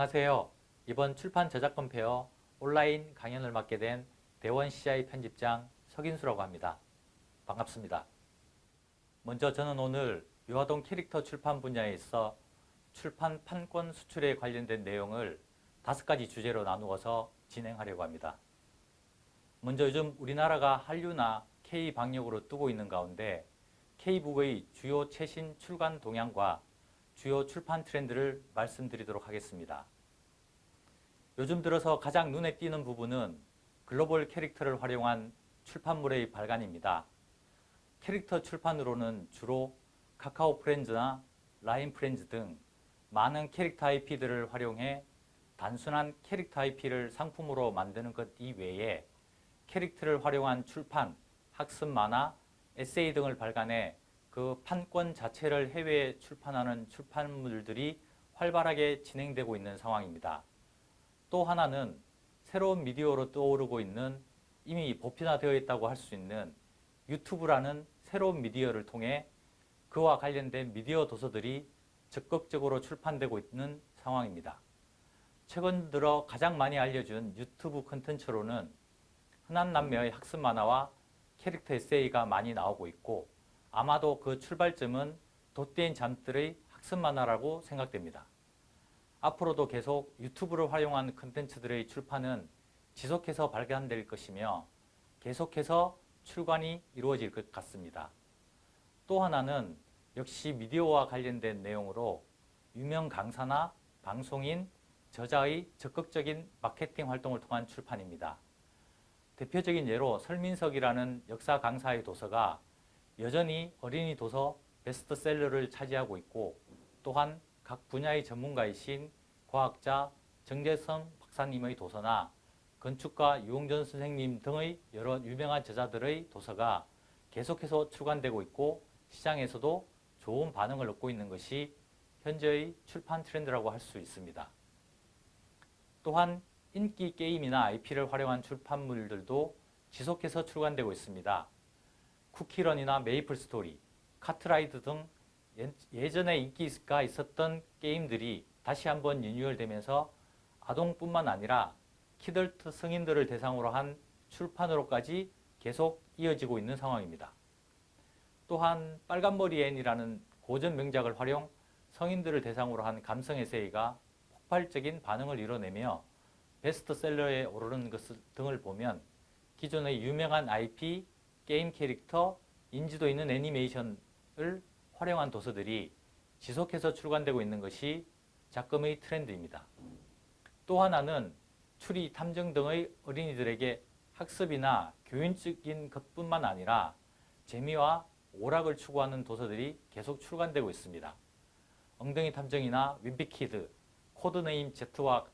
안녕하세요. 이번 출판 저작권 페어 온라인 강연을 맡게 된 대원 CI 편집장 석인수라고 합니다. 반갑습니다. 먼저 저는 오늘 유아동 캐릭터 출판 분야에 있어 출판 판권 수출에 관련된 내용을 5가지 주제로 나누어서 진행하려고 합니다. 먼저 요즘 우리나라가 한류나 K-방역으로 뜨고 있는 가운데 K북의 주요 최신 출간 동향과 주요 출판 트렌드를 말씀드리도록 하겠습니다. 요즘 들어서 가장 눈에 띄는 부분은 글로벌 캐릭터를 활용한 출판물의 발간입니다. 캐릭터 출판으로는 주로 카카오 프렌즈나 라인 프렌즈 등 많은 캐릭터 IP들을 활용해 단순한 캐릭터 IP를 상품으로 만드는 것 이외에 캐릭터를 활용한 출판, 학습 만화, 에세이 등을 발간해 그 판권 자체를 해외에 출판하는 출판물들이 활발하게 진행되고 있는 상황입니다. 또 하나는 새로운 미디어로 떠오르고 있는 이미 보편화되어 있다고 할 수 있는 유튜브라는 새로운 미디어를 통해 그와 관련된 미디어 도서들이 적극적으로 출판되고 있는 상황입니다. 최근 들어 가장 많이 알려진 유튜브 콘텐츠로는 흔한 남매의 학습 만화와 캐릭터 에세이가 많이 나오고 있고 아마도 그 출발점은 돛대인 잠들의 학습 만화라고 생각됩니다. 앞으로도 계속 유튜브를 활용한 콘텐츠들의 출판은 지속해서 발간될 것이며 계속해서 출간이 이루어질 것 같습니다. 또 하나는 역시 미디어와 관련된 내용으로 유명 강사나 방송인, 저자의 적극적인 마케팅 활동을 통한 출판입니다. 대표적인 예로 설민석이라는 역사 강사의 도서가 여전히 어린이 도서 베스트셀러를 차지하고 있고 또한 각 분야의 전문가이신 과학자 정재성 박사님의 도서나 건축가 유홍전 선생님 등의 여러 유명한 저자들의 도서가 계속해서 출간되고 있고 시장에서도 좋은 반응을 얻고 있는 것이 현재의 출판 트렌드라고 할 수 있습니다. 또한 인기 게임이나 IP를 활용한 출판물들도 지속해서 출간되고 있습니다. 쿠키런이나 메이플 스토리, 카트라이드 등 예전에 인기가 있었던 게임들이 다시 한번 리뉴얼되면서 아동뿐만 아니라 키덜트 성인들을 대상으로 한 출판으로까지 계속 이어지고 있는 상황입니다. 또한 빨간머리 앤이라는 고전 명작을 활용 성인들을 대상으로 한 감성 에세이가 폭발적인 반응을 이뤄내며 베스트셀러에 오르는 것 등을 보면 기존의 유명한 IP, 게임 캐릭터, 인지도 있는 애니메이션을 활용한 도서들이 지속해서 출간되고 있는 것이 작금의 트렌드입니다. 또 하나는 추리, 탐정 등의 어린이들에게 학습이나 교육적인 것뿐만 아니라 재미와 오락을 추구하는 도서들이 계속 출간되고 있습니다. 엉덩이 탐정이나 윈피키드, 코드네임 Z와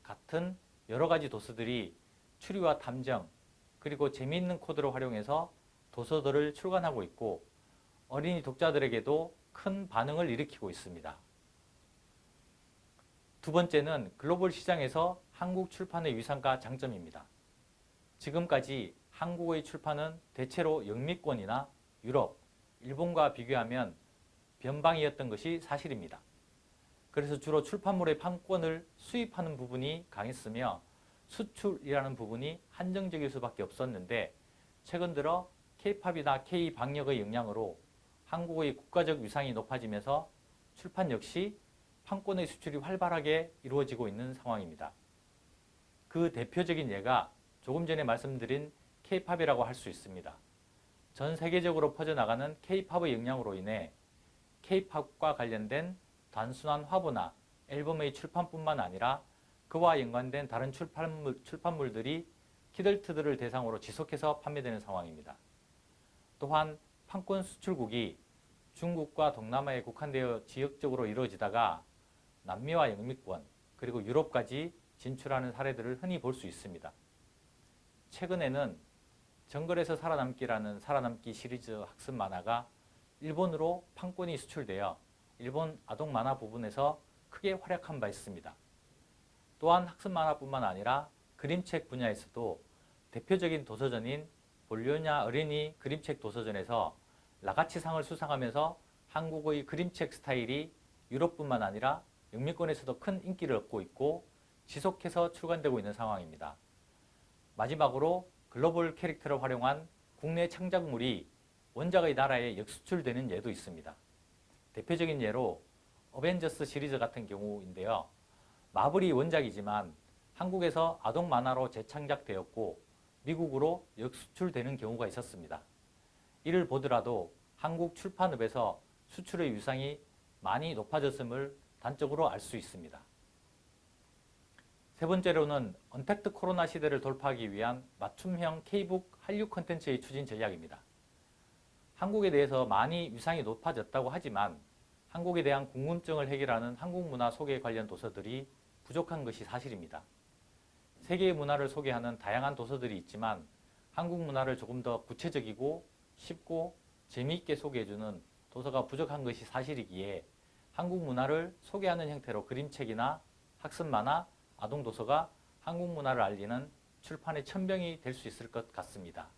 같은 여러 가지 도서들이 추리와 탐정, 그리고 재미있는 코드를 활용해서 도서들을 출간하고 있고 어린이 독자들에게도 큰 반응을 일으키고 있습니다. 두 번째는 글로벌 시장에서 한국 출판의 위상과 장점입니다. 지금까지 한국의 출판은 대체로 영미권이나 유럽, 일본과 비교하면 변방이었던 것이 사실입니다. 그래서 주로 출판물의 판권을 수입하는 부분이 강했으며 수출이라는 부분이 한정적일 수밖에 없었는데 최근 들어 K-팝이나 K-방역의 영향으로 한국의 국가적 위상이 높아지면서 출판 역시 판권의 수출이 활발하게 이루어지고 있는 상황입니다. 그 대표적인 예가 조금 전에 말씀드린 K-팝이라고 할 수 있습니다. 전 세계적으로 퍼져나가는 K-팝의 영향으로 인해 K-팝과 관련된 단순한 화보나 앨범의 출판뿐만 아니라 그와 연관된 다른 출판물들이 키덜트들을 대상으로 지속해서 판매되는 상황입니다. 또한 판권 수출국이 중국과 동남아에 국한되어 지역적으로 이루어지다가 남미와 영미권 그리고 유럽까지 진출하는 사례들을 흔히 볼 수 있습니다. 최근에는 정글에서 살아남기라는 살아남기 시리즈 학습 만화가 일본으로 판권이 수출되어 일본 아동 만화 부분에서 크게 활약한 바 있습니다. 또한 학습 만화뿐만 아니라 그림책 분야에서도 대표적인 도서전인 볼료냐 어린이 그림책 도서전에서 라가치상을 수상하면서 한국의 그림책 스타일이 유럽뿐만 아니라 영미권에서도 큰 인기를 얻고 있고 지속해서 출간되고 있는 상황입니다. 마지막으로 글로벌 캐릭터를 활용한 국내 창작물이 원작의 나라에 역수출되는 예도 있습니다. 대표적인 예로 어벤져스 시리즈 같은 경우인데요. 마블이 원작이지만 한국에서 아동 만화로 재창작되었고 미국으로 역수출되는 경우가 있었습니다. 이를 보더라도 한국 출판업에서 수출의 위상이 많이 높아졌음을 단적으로 알 수 있습니다. 세 번째로는 언택트 코로나 시대를 돌파하기 위한 맞춤형 K북 한류 콘텐츠의 추진 전략입니다. 한국에 대해서 많이 위상이 높아졌다고 하지만 한국에 대한 궁금증을 해결하는 한국 문화 소개 관련 도서들이 부족한 것이 사실입니다. 세계의 문화를 소개하는 다양한 도서들이 있지만 한국 문화를 조금 더 구체적이고 쉽고 재미있게 소개해주는 도서가 부족한 것이 사실이기에 한국 문화를 소개하는 형태로 그림책이나 학습 만화, 아동 도서가 한국 문화를 알리는 출판의 천병이 될 수 있을 것 같습니다.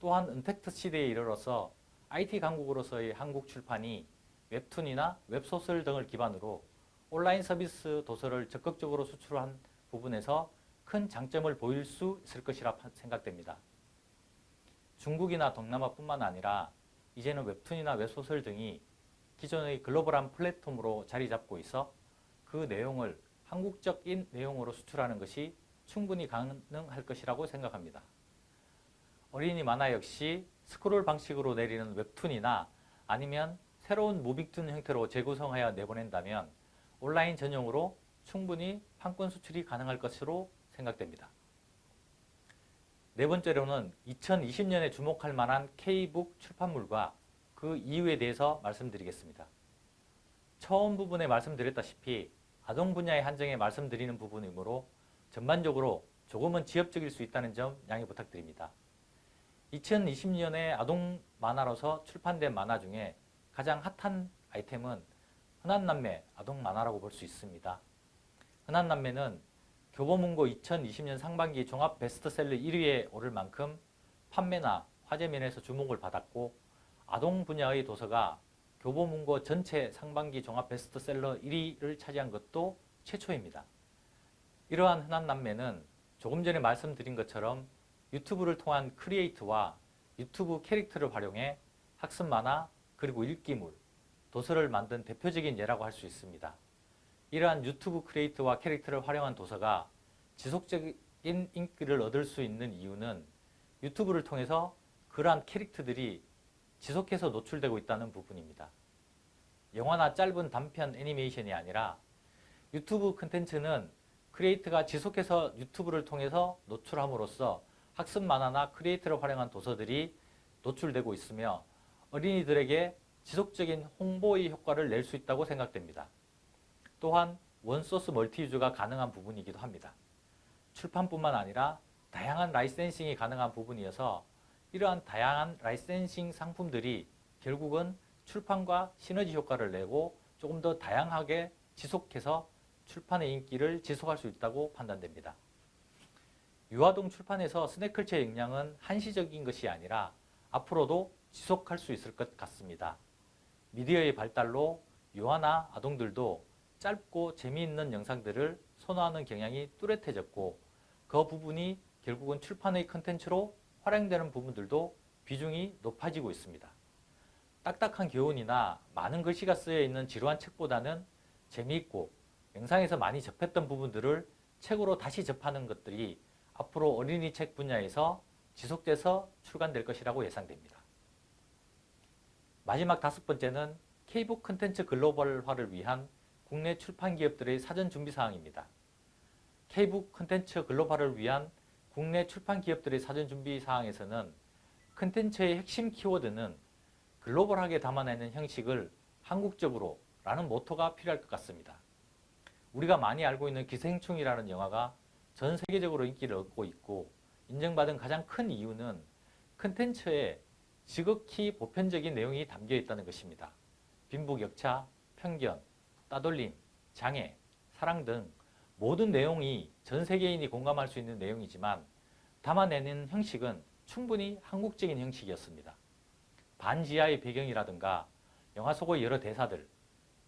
또한 언택트 시대에 이르러서 IT 강국으로서의 한국 출판이 웹툰이나 웹소설 등을 기반으로 온라인 서비스 도서를 적극적으로 수출한 부분에서 큰 장점을 보일 수 있을 것이라 생각됩니다. 중국이나 동남아뿐만 아니라 이제는 웹툰이나 웹소설 등이 기존의 글로벌한 플랫폼으로 자리 잡고 있어 그 내용을 한국적인 내용으로 수출하는 것이 충분히 가능할 것이라고 생각합니다. 어린이 만화 역시 스크롤 방식으로 내리는 웹툰이나 아니면 새로운 무빅툰 형태로 재구성하여 내보낸다면 온라인 전용으로 충분히 판권 수출이 가능할 것으로 생각됩니다. 네 번째로는 2020년에 주목할 만한 K북 출판물과 그 이유에 대해서 말씀드리겠습니다. 처음 부분에 말씀드렸다시피 아동 분야의 한정에 말씀드리는 부분이므로 전반적으로 조금은 지엽적일 수 있다는 점 양해 부탁드립니다. 2020년에 아동 만화로서 출판된 만화 중에 가장 핫한 아이템은 흔한남매 아동 만화라고 볼 수 있습니다. 흔한남매는 교보문고 2020년 상반기 종합 베스트셀러 1위에 오를 만큼 판매나 화제면에서 주목을 받았고 아동 분야의 도서가 교보문고 전체 상반기 종합 베스트셀러 1위를 차지한 것도 최초입니다. 이러한 흔한남매는 조금 전에 말씀드린 것처럼 유튜브를 통한 크리에이트와 유튜브 캐릭터를 활용해 학습 만화 그리고 읽기물, 도서를 만든 대표적인 예라고 할 수 있습니다. 이러한 유튜브 크리에이터와 캐릭터를 활용한 도서가 지속적인 인기를 얻을 수 있는 이유는 유튜브를 통해서 그러한 캐릭터들이 지속해서 노출되고 있다는 부분입니다. 영화나 짧은 단편 애니메이션이 아니라 유튜브 콘텐츠는 크리에이터가 지속해서 유튜브를 통해서 노출함으로써 학습 만화나 크리에이터를 활용한 도서들이 노출되고 있으며 어린이들에게 지속적인 홍보의 효과를 낼 수 있다고 생각됩니다. 또한 원소스 멀티유저가 가능한 부분이기도 합니다. 출판뿐만 아니라 다양한 라이센싱이 가능한 부분이어서 이러한 다양한 라이센싱 상품들이 결국은 출판과 시너지 효과를 내고 조금 더 다양하게 지속해서 출판의 인기를 지속할 수 있다고 판단됩니다. 유아동 출판에서 스낵컬처의 역량은 한시적인 것이 아니라 앞으로도 지속할 수 있을 것 같습니다. 미디어의 발달로 유아나 아동들도 짧고 재미있는 영상들을 선호하는 경향이 뚜렷해졌고 그 부분이 결국은 출판의 컨텐츠로 활용되는 부분들도 비중이 높아지고 있습니다. 딱딱한 교훈이나 많은 글씨가 쓰여 있는 지루한 책보다는 재미있고 영상에서 많이 접했던 부분들을 책으로 다시 접하는 것들이 앞으로 어린이 책 분야에서 지속돼서 출간될 것이라고 예상됩니다. 마지막 다섯 번째는 K북 콘텐츠 글로벌화를 위한 국내 출판 기업들의 사전 준비 사항입니다. K북 콘텐츠 글로벌화를 위한 국내 출판 기업들의 사전 준비 사항에서는 콘텐츠의 핵심 키워드는 글로벌하게 담아내는 형식을 한국적으로 라는 모토가 필요할 것 같습니다. 우리가 많이 알고 있는 기생충이라는 영화가 전 세계적으로 인기를 얻고 있고 인정받은 가장 큰 이유는 콘텐츠에 지극히 보편적인 내용이 담겨 있다는 것입니다. 빈부격차, 편견, 따돌림, 장애, 사랑 등 모든 내용이 전 세계인이 공감할 수 있는 내용이지만 담아내는 형식은 충분히 한국적인 형식이었습니다. 반지하의 배경이라든가 영화 속의 여러 대사들,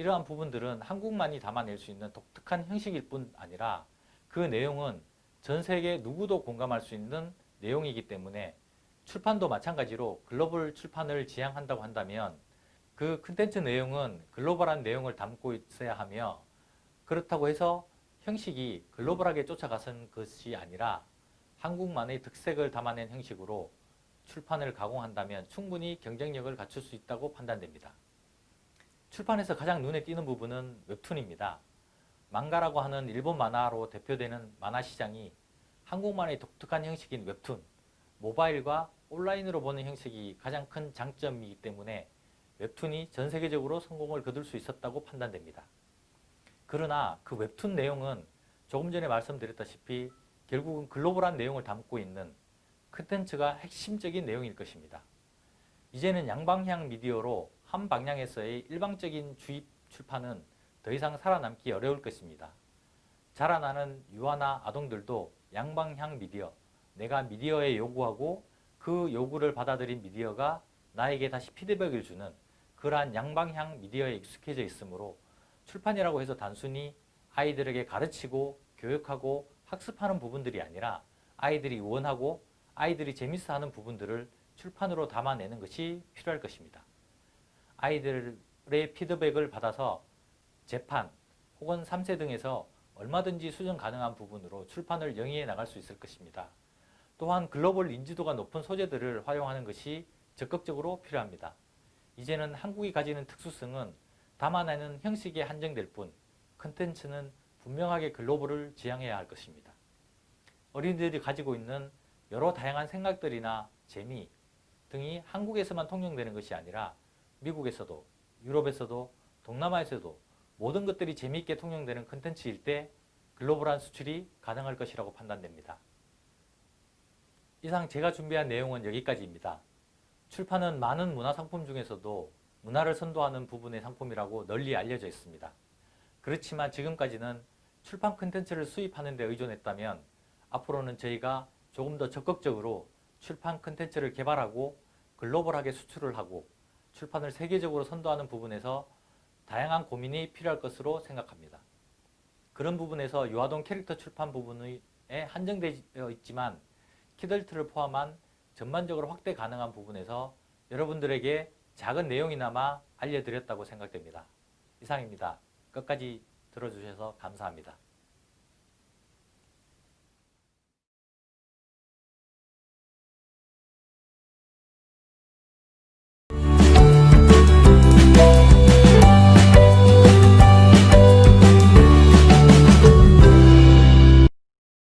이러한 부분들은 한국만이 담아낼 수 있는 독특한 형식일 뿐 아니라 그 내용은 전 세계 누구도 공감할 수 있는 내용이기 때문에 출판도 마찬가지로 글로벌 출판을 지향한다고 한다면 그 컨텐츠 내용은 글로벌한 내용을 담고 있어야 하며, 그렇다고 해서 형식이 글로벌하게 쫓아가는 것이 아니라 한국만의 특색을 담아낸 형식으로 출판을 가공한다면 충분히 경쟁력을 갖출 수 있다고 판단됩니다. 출판에서 가장 눈에 띄는 부분은 웹툰입니다. 망가라고 하는 일본 만화로 대표되는 만화 시장이 한국만의 독특한 형식인 웹툰, 모바일과 온라인으로 보는 형식이 가장 큰 장점이기 때문에 웹툰이 전 세계적으로 성공을 거둘 수 있었다고 판단됩니다. 그러나 그 웹툰 내용은 조금 전에 말씀드렸다시피 결국은 글로벌한 내용을 담고 있는 컨텐츠가 핵심적인 내용일 것입니다. 이제는 양방향 미디어로 한 방향에서의 일방적인 주입 출판은 더 이상 살아남기 어려울 것입니다. 자라나는 유아나 아동들도 양방향 미디어, 내가 미디어에 요구하고 그 요구를 받아들인 미디어가 나에게 다시 피드백을 주는 그러한 양방향 미디어에 익숙해져 있으므로 출판이라고 해서 단순히 아이들에게 가르치고 교육하고 학습하는 부분들이 아니라 아이들이 원하고 아이들이 재밌어 하는 부분들을 출판으로 담아내는 것이 필요할 것입니다. 아이들의 피드백을 받아서 재판 혹은 3세 등에서 얼마든지 수정 가능한 부분으로 출판을 영위해 나갈 수 있을 것입니다. 또한 글로벌 인지도가 높은 소재들을 활용하는 것이 적극적으로 필요합니다. 이제는 한국이 가지는 특수성은 담아내는 형식에 한정될 뿐 컨텐츠는 분명하게 글로벌을 지향해야 할 것입니다. 어린이들이 가지고 있는 여러 다양한 생각들이나 재미 등이 한국에서만 통용되는 것이 아니라 미국에서도, 유럽에서도, 동남아에서도 모든 것들이 재미있게 통용되는 컨텐츠일 때 글로벌한 수출이 가능할 것이라고 판단됩니다. 이상 제가 준비한 내용은 여기까지입니다. 출판은 많은 문화상품 중에서도 문화를 선도하는 부분의 상품이라고 널리 알려져 있습니다. 그렇지만 지금까지는 출판 컨텐츠를 수입하는 데 의존했다면 앞으로는 저희가 조금 더 적극적으로 출판 컨텐츠를 개발하고 글로벌하게 수출을 하고 출판을 세계적으로 선도하는 부분에서 다양한 고민이 필요할 것으로 생각합니다. 그런 부분에서 유아동 캐릭터 출판 부분에 한정되어 있지만 키덜트를 포함한 전반적으로 확대 가능한 부분에서 여러분들에게 작은 내용이나마 알려드렸다고 생각됩니다. 이상입니다. 끝까지 들어주셔서 감사합니다.